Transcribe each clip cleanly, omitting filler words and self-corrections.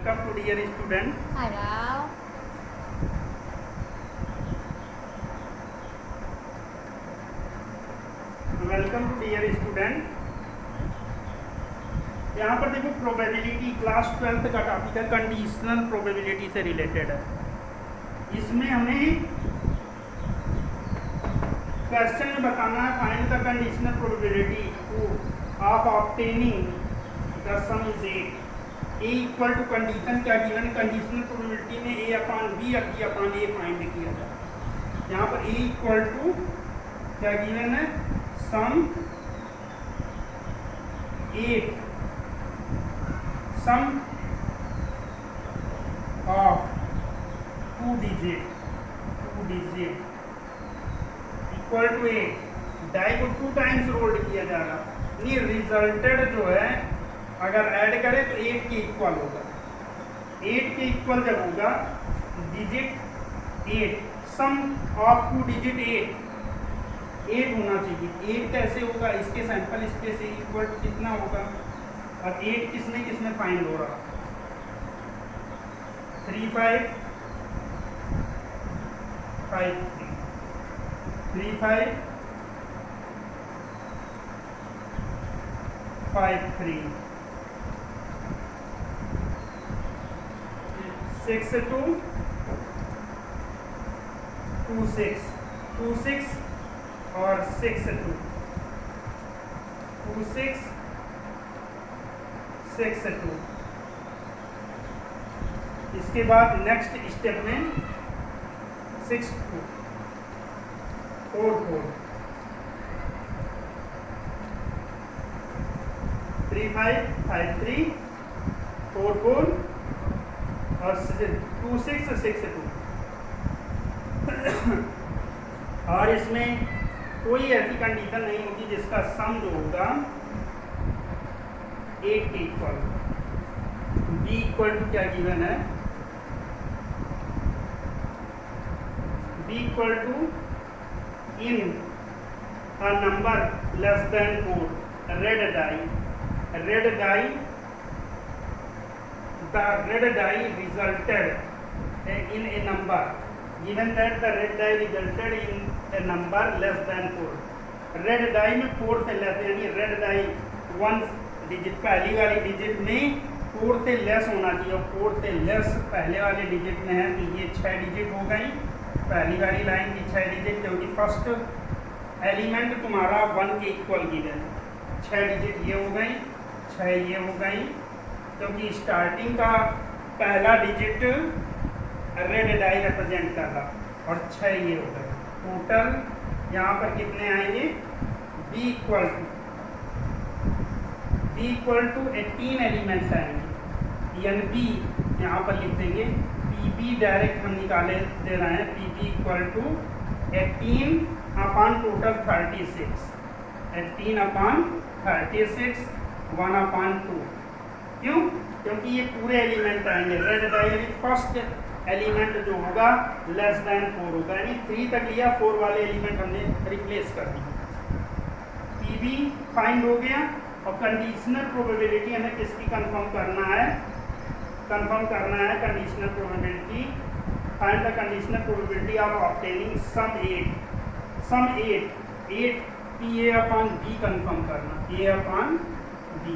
Welcome to dear student. Hello. Welcome to dear student. यहाँ पर देखो प्रोबेबिलिटी क्लास 12th का टॉपिक है, कंडीशनल प्रोबेबिलिटी से रिलेटेड है। इसमें हमें क्वेश्चन में बताना है find the conditional probability of obtaining the sum is A equal to condition क्या गिवन कंडीशनल प्रोबेबिलिटी में ए अपॉन बी या बी अपॉन ए फाइंड किया जाए। यहाँ पर ए इक्वल टू क्या गिवन है, sum 8 sum of 2 digit equal to 8। Die को 2 टाइम्स रोल्ड किया जा रहा, नहीं रिजल्टेड जो है अगर ऐड करें तो 8 के इक्वल होगा। 8 के इक्वल जब होगा डिजिट 8, सम ऑफ 2 डिजिट 8 होना चाहिए। 8 कैसे होगा, इसके सैंपल स्पेस इक्वल टू कितना होगा, और 8 किसमें फाइंड हो रहा, 3 5 5 3 5 5 3 6 2 2 6 2 6 और 6 2 2 6 6 2। इसके बाद नेक्स्ट स्टेप में 6 2 4 4 3 5 5 3 4 4 और 2 6 6 2। और इसमें कोई ऐसी कंडीशन नहीं होगी जिसका सम जो होगा 8 के इक्वल। बी इक्वल टू क्या गिवन है, B equal to in a number less than 4 red die the red die resulted in a number given that the red die resulted in a number less than 4। Red die में 4 से less, यानी red dye 1 digit पहली वाली digit में 4 से less होना चाहिए, और 4 से लेस पहले वाले डिजिट में है तो ये 6 डिजिट हो गई पहली वाली लाइन की 6 डिजिट, क्योंकि फर्स्ट एलिमेंट तुम्हारा 1 के इक्वल गिवन है। 6 डिजिट ये हो गई, 6 ये हो गई, क्योंकि स्टार्टिंग का पहला डिजिट रेड डाई रिप्रेजेंट कर रहा, और 6 ये हो गए। टोटल यहाँ पर कितने आएंगे, बी इक्वल टू 18 एलिमेंट्स आएंगे। यानी बी यहाँ पर लिख देंगे, पी बी डायरेक्ट हम निकाले दे रहे हैं, P B equal to 18 upon total 36, 18 upon 36 1 upon 2। क्यों, क्योंकि ये पूरे एलिमेंट आएंगे। रेड डाई फर्स्ट एलिमेंट जो होगा लेस देन 4 होगा, यानी 3 तक लिया, 4 वाले एलिमेंट हमने रिप्लेस कर दिए। पी बी फाइंड हो गया, और कंडीशनल प्रोबेबिलिटी हमें किसकी कंफर्म करना है, conditional probability, find the conditional probability of obtaining sum 8 P A upon B confirm करना, A upon B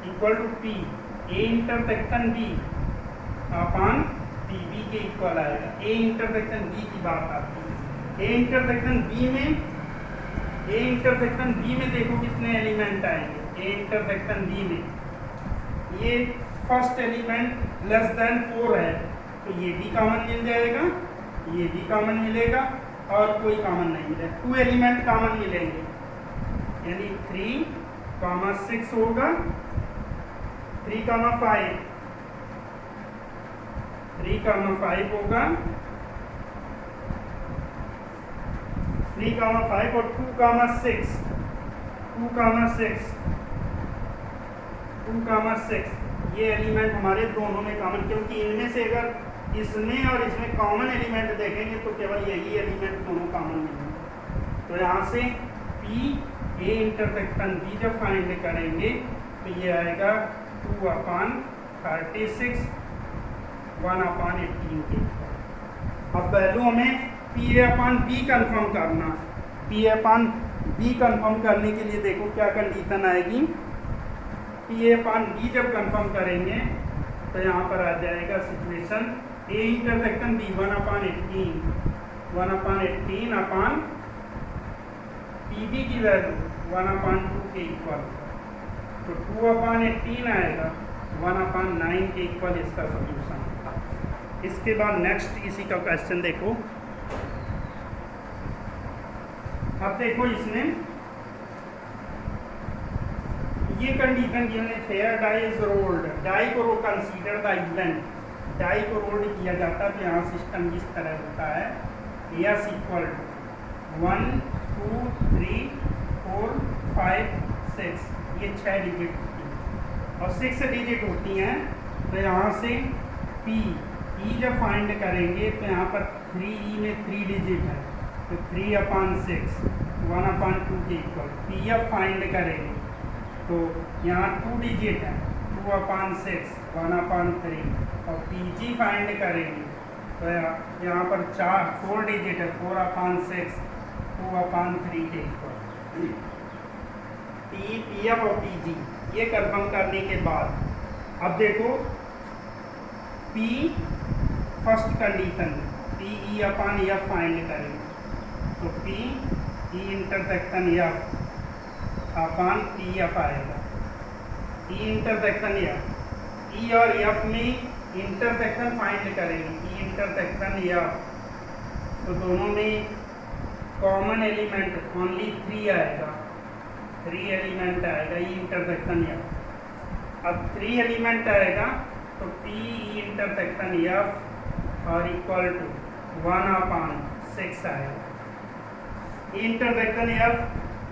equal to P A intersection B upon B, B के equal आएगा। ए इंटरसेक्शन बी की बात आती है। ए intersection B में देखो कितने एलिमेंट आएंगे। ए इंटरसेक्शन बी में ये फर्स्ट एलिमेंट लेस देन 4 है, तो ये भी कॉमन मिल जाएगा, ये भी कॉमन मिलेगा, और कोई कॉमन नहीं मिलेगा। 2 एलिमेंट कॉमन मिलेंगे, यानी 3 6 होगा, 3 5 होगा, 3 5 और 2 6 ये एलिमेंट हमारे दोनों में कॉमन, क्योंकि इनमें से अगर इसमें और इसमें कॉमन एलिमेंट देखेंगे तो केवल यही एलिमेंट दोनों कॉमन मिलेंगे। तो यहाँ से पी ए इंटरसेक्शन बी जब फाइंड करेंगे तो ये आएगा 2 अपॉन 36 1/18 के इक्वल। अब वैल्यू हमें PA/B कंफर्म करना। PA/B कंफर्म करने के लिए देखो क्या कंडीशन आएगी। PA/B जब कंफर्म करेंगे तो यहाँ पर आ जाएगा situation A intersection B 1/18 upon PB की वैल्यू 1/2 के इक्वल, तो 2/18 आएगा 1/9 के इक्वल इसका सॉल्यूशन। इसके बाद नेक्स्ट इसी का क्वेश्चन देखो। अब देखो इसमें ये कंडीशन की हमने fair die is rolled, die को कंसीडर द इवेंट, डाई को रोल्ड किया जाता है तो यहाँ सिस्टम इस तरह होता है S इक्वल टू 1 2 3 4 5 6, ये 6 डिजिट होती हैं और 6 डिजिट होती हैं। तो यहाँ से P E जब फाइंड करेंगे तो यहाँ पर 3E में 3 डिजिट है तो 3/6 1/2 के इक्वल। PF फाइंड करेंगे तो यहाँ 2 डिजिट है 2/6 1/3 और PG फाइंड करेंगे तो यहाँ पर 4 डिजिट है 4/6 2/3 के इक्वल। PF और PG ये कंफर्म करने के बाद अब देखो P first condition PE/F find करेंगे तो P E इंटरसेक्शन F अपान PF आएगा। E इंटरसेक्शन F, E और F में इंटरसेक्शन फाइंड करेंगे E इंटरसेक्शन F, तो दोनों में कॉमन एलिमेंट ओनली 3 आएगा, 3 एलिमेंट आएगा E इंटरसेक्शन F। अब 3 एलिमेंट आएगा तो PE इंटरसेक्शन F और इक्वल टू 1/6 आएगा। E इंटरसेक्शन F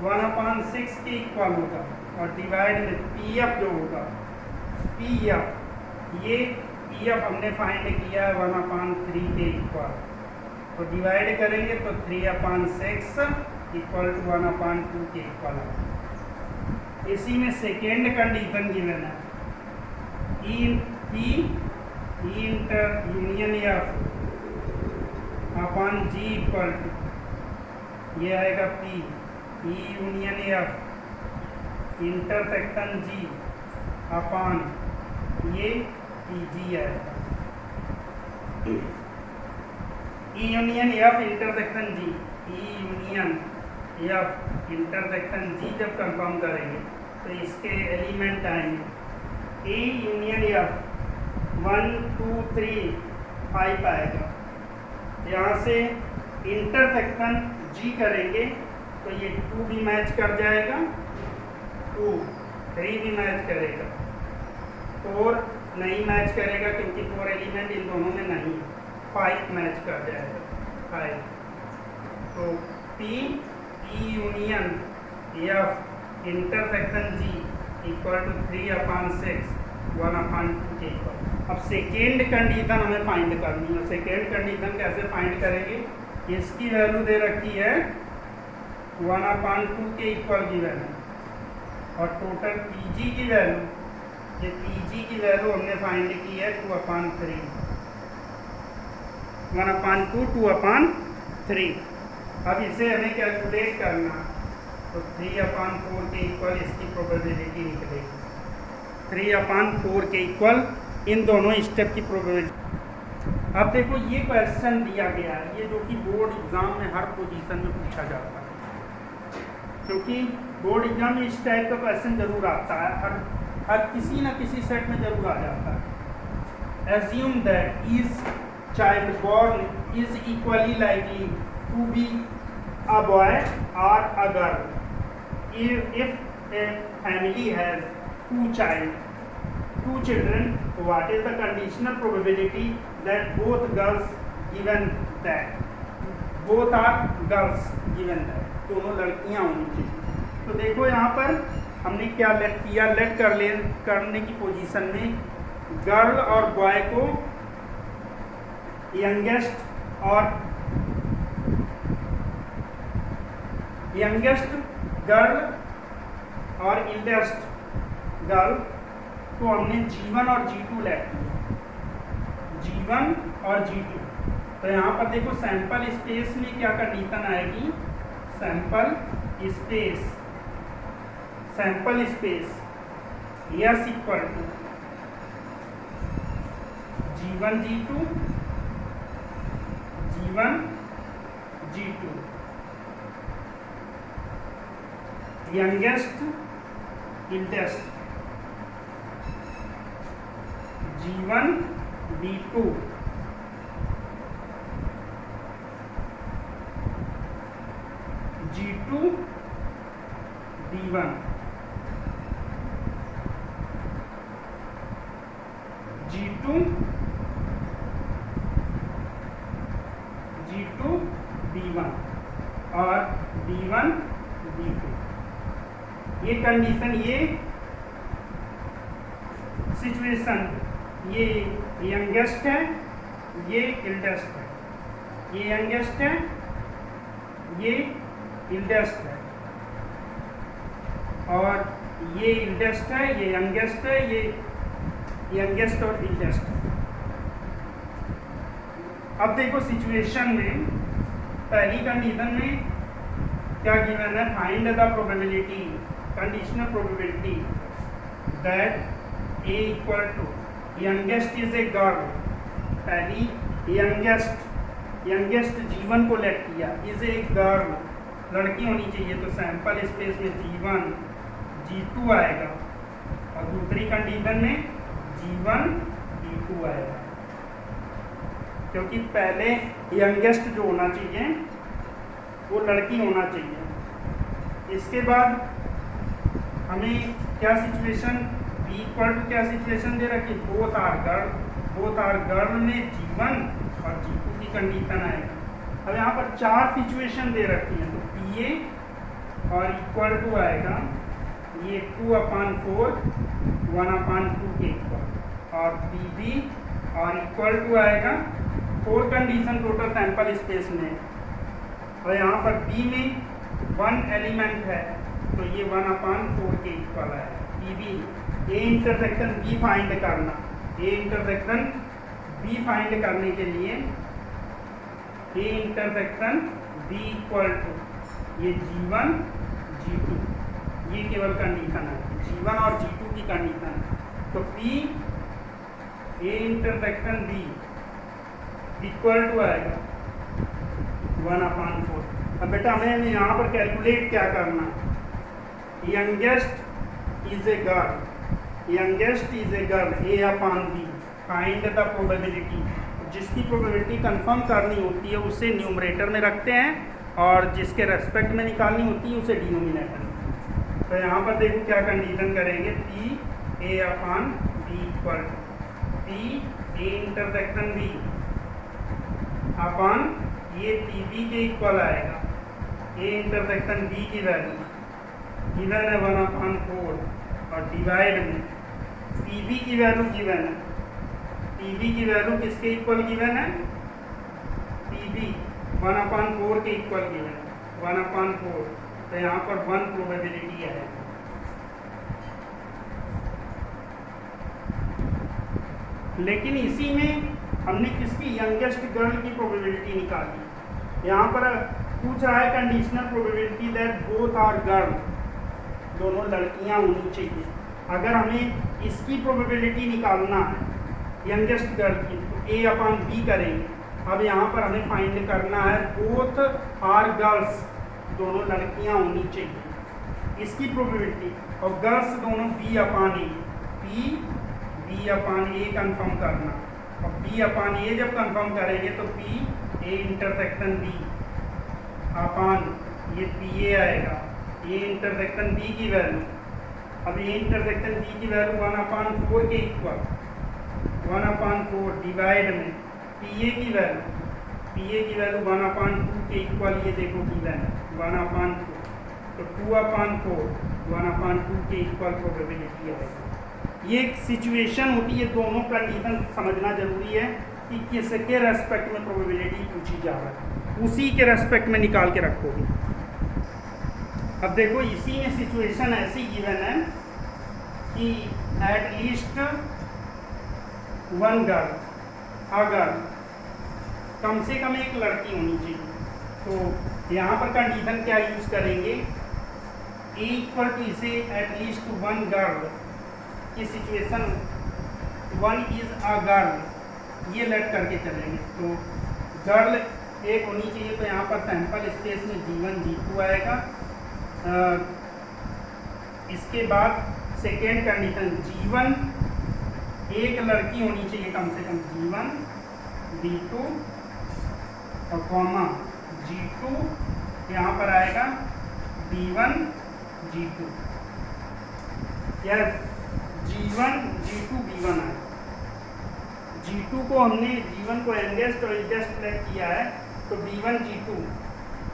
1/6 के इक्वल होगा और डिवाइड में PF जो होगा PF, ये PF हमने फाइंड किया है 1/3 के इक्वल, तो डिवाइड करेंगे तो 3/6 इक्वल टू 1/2 के इक्वल है। इसी में सेकेंड कंडीशन गिवन है E inter union F upon G equal to, ये आएगा P E union F intersection G upon ये PG आएगा। E union F intersection G, E union F intersection G जब कंफर्म करेंगे तो इसके एलिमेंट आएंगे E यूनियन F 1 2 3 5 आएगा। यहाँ से इंटरसेक्शन G करेंगे तो ये 2 भी मैच कर जाएगा, 2 3 भी मैच करेगा, 4 नहीं मैच करेगा क्योंकि 4 एलिमेंट इन दोनों में नहीं है, 5 मैच कर जाएगा 5। तो P E union F intersection G equal to 3/6 1/2 के इक्वल। अब सेकेंड कंडीशन हमें फाइंड करनी है। सेकेंड कंडीशन कैसे फाइंड करेंगे, इसकी वैल्यू दे रखी है 1/2 के इक्वल की वैल्यू और टोटल PG की वैल्यू, ये PG की वैल्यू हमने फाइंड की है 2/3 1/2 2/3। अब इसे हमें कैलकुलेट करना तो 3/4 के इक्वल इसकी प्रोबेबिलिटी निकलेगी, 3/4 के इक्वल इन दोनों स्टेप की प्रोबेबिलिटी। अब देखो ये क्वेश्चन दिया गया है, ये जो कि बोर्ड एग्जाम में हर पोजीशन में पूछा जाता है, क्योंकि बोर्ड एग्जाम में इस टाइप का क्वेश्चन जरूर आता है, हर किसी न किसी सेट में जरूर आ जाता है। Assume that each child born is equally likely to be a boy और a girl if a family has two children, what is the conditional probability that both girls given that both are girls given that दोनों लड़कियां होनी चाहिए। तो देखो यहाँ पर हमने क्या लेट किया, लेट करने की पोजीशन में गर्ल और बॉय को यंगेस्ट गर्ल और इल्डेस्ट गर्ल तो हमने G1 और G2 ले लिया, G1 और G2। तो यहाँ पर देखो सैंपल स्पेस में क्या कंडीशन आएगी, sample space S equal to G1 G2 youngest eldest G1 B2 G2 B1 G2 B1 और B1 B2। ये कंडीशन, ये सिचुएशन, ये यंगेस्ट है, ये एल्डेस्ट है, ये यंगेस्ट है, ये एल्डेस्ट है, और ये एल्डेस्ट है, ये यंगेस्ट है, ये यंगेस्ट और एल्डेस्ट है। अब देखो सिचुएशन में पहली कंडीशन में क्या गिवन है, find the probability, conditional probability that A equal to youngest is a girl. पहली यंगेस्ट G1 को लेट किया, इज ए गर्ल, लड़की होनी चाहिए, तो सैंपल स्पेस में G1 G2 आएगा, और दूसरी कंडीशन में G1 B2 आएगा, क्योंकि पहले यंगेस्ट जो होना चाहिए वो लड़की होना चाहिए। इसके बाद हमें क्या सिचुएशन, बी इक्वल टू क्या सिचुएशन दे रखी, बोथ आर गर्ल में G1 और G2 की कंडीशन आएगा। अब यहाँ पर 4 सिचुएशन दे रखी हैं, तो PA और इक्वल टू आएगा ये 2/4 1/2 के इक्वल, और PB और इक्वल टू आएगा 4 कंडीशन टोटल सैंपल स्पेस में, और यहाँ पर B में 1 एलिमेंट है, तो ये 1/4 के इक्वल है। PB A intersection B find करना, A इंटरसेक्शन B फाइंड करने के लिए A intersection B equal to ये G1 G2, ये केवल कंडीशन है, G1 और G2 की कंडीशन है। तो P A intersection B equal to आएगा 1/4। अब बेटा हमें यहाँ पर कैलकुलेट क्या करना, youngest is a girl A/B, find the probability. जिसकी प्रोबेबिलिटी कंफर्म करनी होती है उसे न्यूमरेटर में रखते हैं, और जिसके रेस्पेक्ट में निकालनी होती है उसे डिनोमिनेटर में। तो यहाँ पर देखो क्या कंडीशन करेंगे, P A/B equal P A intersection B अपन ये PB के इक्वल आएगा, A इंटरसेक्शन B की वैल्यू गिवन है 1/4, और डिवाइड में PB की वैल्यू गिवन है, PB की वैल्यू किसके इक्वल गिवन है, PB 1/4 के इक्वल गिवन है, 1/4। तो यहाँ पर 1 प्रोबेबिलिटी है। लेकिन इसी में हमने किसकी, यंगेस्ट गर्ल की प्रोबेबिलिटी निकाली। यहाँ पर पूछ रहा है conditional probability that both are girl, दोनों लड़कियाँ होनी चाहिए। अगर हमें इसकी प्रोबेबिलिटी निकालना है यंगेस्ट गर्ल की, तो A/B करेंगे। अब यहाँ पर हमें फाइंड करना है बोथ आर गर्ल्स, दोनों लड़कियाँ होनी चाहिए, इसकी प्रोबेबिलिटी, और गर्ल्स दोनों B/A कंफर्म करना, और B/A जब कंफर्म करेंगे तो P A इंटरसेक्शन B अपान ये PA आएगा, A इंटरसेक्शन B की वैल्यू, अब A इंटरसेक्शन B की वैल्यू 1/4 के इक्वल, 1/4 डिवाइड में PA की वैल्यू 1/2 के इक्वल, ये देखो गिवन है 1/2, तो 2/4 1/2 के इक्वल प्रोबेबिलिटी आएगी। ये एक सिचुएशन होती है, दोनों कंडीशन समझना जरूरी है कि किसके रेस्पेक्ट में प्रोबेबिलिटी पूछी जा रहा है, उसी के रेस्पेक्ट में निकाल के रखोगे। अब देखो इसी में सिचुएशन ऐसी गिवन है कि एट लीस्ट वन गर्ल, अगर कम से कम एक लड़की होनी चाहिए। तो यहाँ पर कंडीशन क्या यूज करेंगे, इक्वल टू इसे एट लीस्ट वन गर्ल की situation, one is a girl, ये लेट करके चलेंगे। तो गर्ल एक होनी चाहिए, तो यहाँ पर सैंपल स्पेस में G1 G2 आएगा। इसके बाद सेकेंड कंडीशन G1 एक लड़की होनी चाहिए कम से कम, G1 D2 और कॉमा G2, यहाँ पर आएगा B1 G2, या G1 G2 B1 आएगा। G2 को हमने G1 को एंगेस्ट और इल्डेस्ट सेलेक्ट किया है, तो B1 G2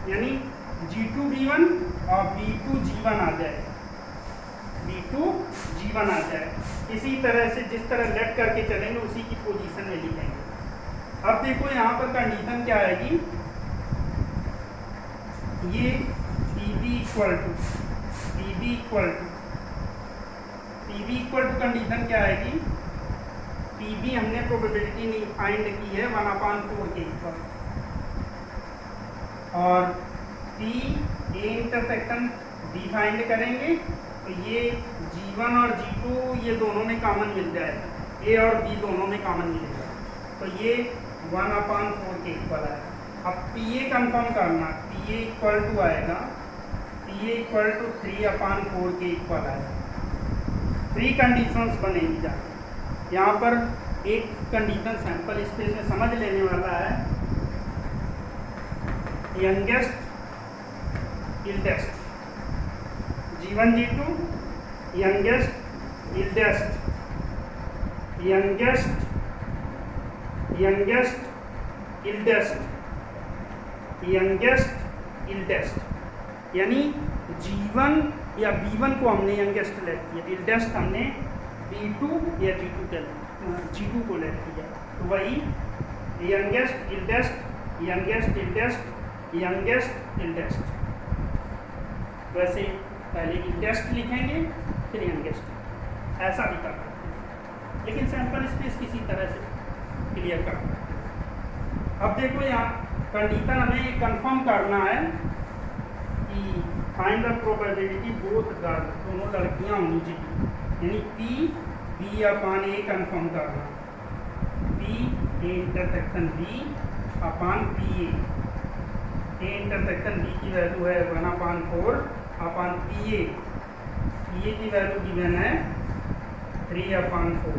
यानी G2 B1 और B2 G1 आ जाएगा, B2 G1 आ जाएगा। इसी तरह से जिस तरह लेट करके चलेंगे उसी की पोजीशन में लिखेंगे। अब देखो यहाँ पर कंडीशन क्या आएगी, ये PB इक्वल टू कंडीशन क्या आएगी, PB हमने प्रोबेबिलिटी फाइंड की है 1/4 के इक्वल, और P A intersection B find करेंगे, तो ये G1 और G2 ये दोनों में कॉमन मिल जाएगा, A और B दोनों में कॉमन मिलेगा, तो ये 1/4 के इक्वल है। अब PA कंफर्म करना, PA इक्वल टू आएगा, PA इक्वल टू 3/4 के इक्वल आएगा। 3 कंडीशंस बनेगी जाके। यहाँ पर एक कंडीशन सैंपल स्पेस में समझ लेने वाला है, youngest eldest, G1 G2 youngest eldest, youngest eldest, यानी G1 या B1 को हमने यंगेस्ट लेट किया, इल्डेस्ट हमने B2 या G2 को लेट किया, तो वही यंगेस्ट इल्डेस्ट। वैसे पहले इल्डेस्ट लिखेंगे फिर यंगेस्ट, ऐसा भी कर सकते हैं, लेकिन सैंपल स्पेस किसी तरह से क्लियर कर सकते हैं। अब देखो यहाँ कंडीशन हमें कंफर्म करना है कि find the probability both girl, दोनों लड़कियाँ होनी चाहिए, यानी P B/A कंफर्म करना, P A intersection B upon PA, A intersection B की वैल्यू है 1/4 अपॉन PA की वैल्यू गिवन है 3/4,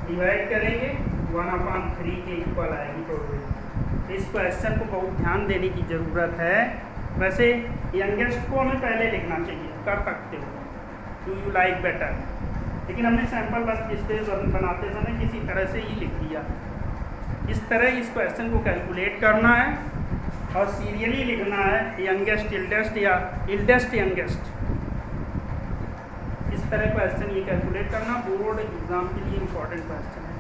डिवाइड करेंगे 1/3 के इक्वल आएगी प्रोबेबिलिटी। इस क्वेश्चन को बहुत ध्यान देने की ज़रूरत है। वैसे यंगेस्ट को हमें पहले लिखना चाहिए, कर सकते हो, डू यू लाइक बेटर, लेकिन हमने सैंपल बस स्पेस बनाते समय किसी तरह से ही लिख दिया। इस तरह इस क्वेश्चन को कैलकुलेट करना है और सीरियली लिखना है, यंगेस्ट इल्डेस्ट या इल्डेस्ट यंगेस्ट, इस तरह क्वेश्चन ये कैलकुलेट करना बोर्ड एग्जाम के लिए इम्पोर्टेंट क्वेश्चन है।